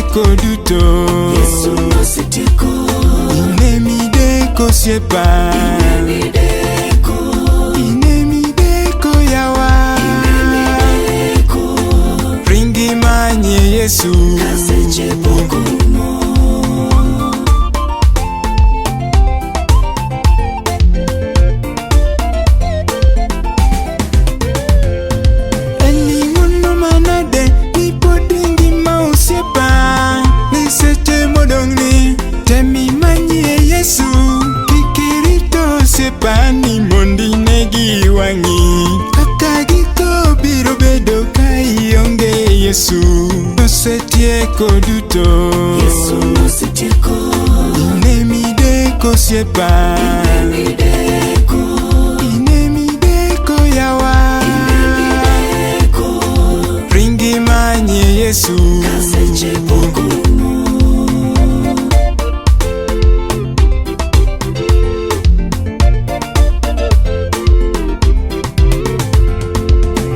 setieko duto. Yesu no setieko. Inemideko siepa. Inemideko. Inemideko yawa. Inemideko. Ringi manye Yesu. Kaseche pokurumo. Eni mono manade ni podingi mausiepa. Ni seche modongni temi manye Yesu. Kikirito siepa ni mondi negi wangi. Kakagiko biro bedo kaionge Yesu. No setieko duto. Yesu no setieko. Inemideko siepa. Inemideko. Inemideko yawa. Inemideko. Ringi manye Yesu. Kaseche pokurumo.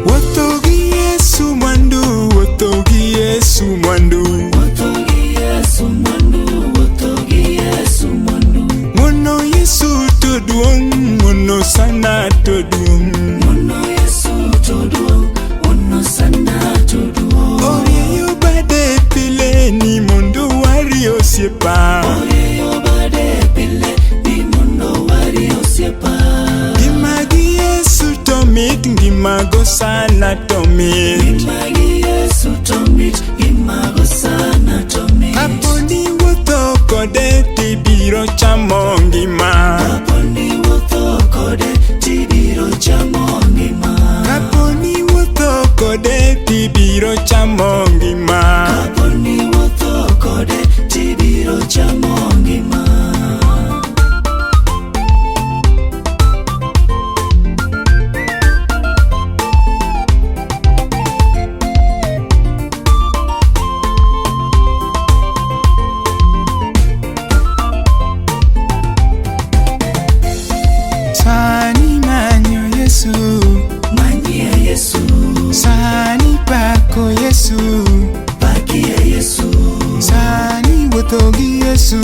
Wotogi Yesu mwandu. Wotogi Yesu mwandu. Wotogi Yesu mwandu. Wotogi Yesu mwandu. Mono Yesu toduong. Mono sana toduong. Mono Yesu toduong. Ono sana toduong. Orieyo bade pile ni mondo wari osiepa. Orieyo bade pile ni mondo wari osiepa. Gimagi Yesu tomit. Gimago sana tomit. Gimagi Yesu tomit. Gimago sana tomit. Kaponi wuotho kode tibiro chamo ngima. Kaponi wuotho kode tibiro chamo ngima. Kaponi wuotho kode tibiro chamo ngima. Kaponi wuotho kode tibiro chamo ngima. Sani manyo Yesu. Manyie Yesu. Sani pako Yesu. Pakie Yesu. Sani wuothogi Yesu.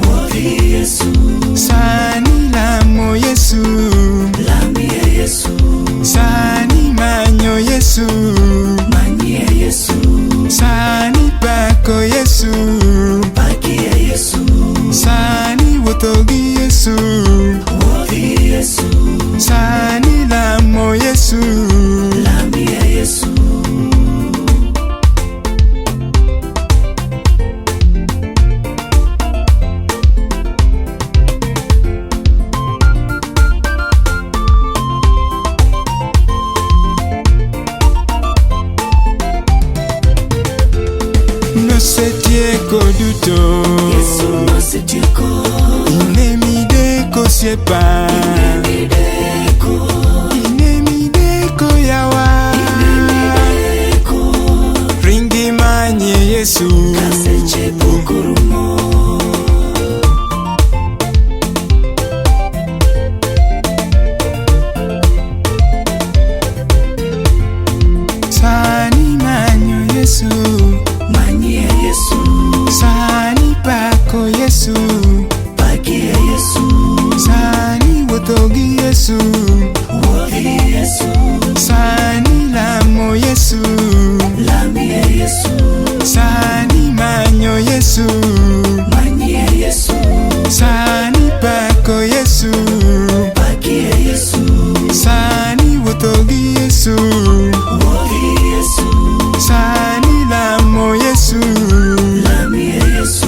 Wuothi Yesu. Sani lamo Yesu. Lamie Yesu. Sani manyo Yesu. Manyie Yesu. Sani pako Yesu. Pakie Yesu. Sani wuothogi Yesu. Wuothi Yesu. Sani lamo Yesu. Lamie Yesu. No setieko duto. Yesu no setieko. Inemideko siepa. Inemideko. Inemideko yawa. Inemideko. Ringi manye Yesu. Kaseche pokurumo. Sani manyo Yesu. Manyie Yesu. Sani pako Yesu. Pakie Yesu. Sani wuothogi Yesu. Wuothi Yesu. Sani lamo Yesu. Lamie Yesu. Sani manyo Yesu. Manyie Yesu. Sani pako Yesu. Pakie Yesu. Sani wuothogi Yesu. Wuothi Yesu. Sani lamo Yesu. Lamie Yesu.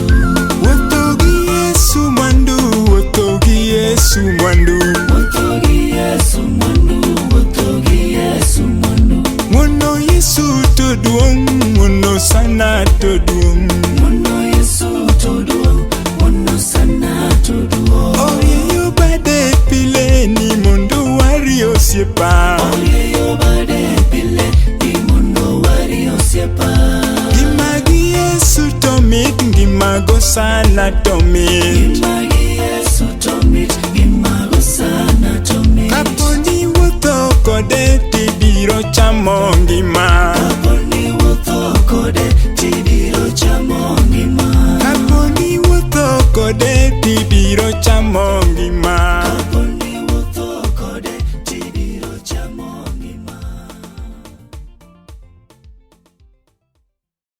Wuothogi Yesu mwandu. Wuothogi Yesu mwandu. Wuothogi Yesu mwandu. Wuothogi Yesu mwandu. Mono Yesu toduong. Mono sana toduong. Mono Yesu toduong. Ono sana toduong. Orieyo bade pile ni mondo wari osiepa. Orieyo bade pile ni mondo wari osiepa. Gimagi Yesu tomit. Gimago sana tomit. Gimagi Yesu tomit. Gimago sana tomit. Kaponi wuotho kode tibiro chamo ngima. Kaponi wuotho kode tibiro chamo kode tibiro chamo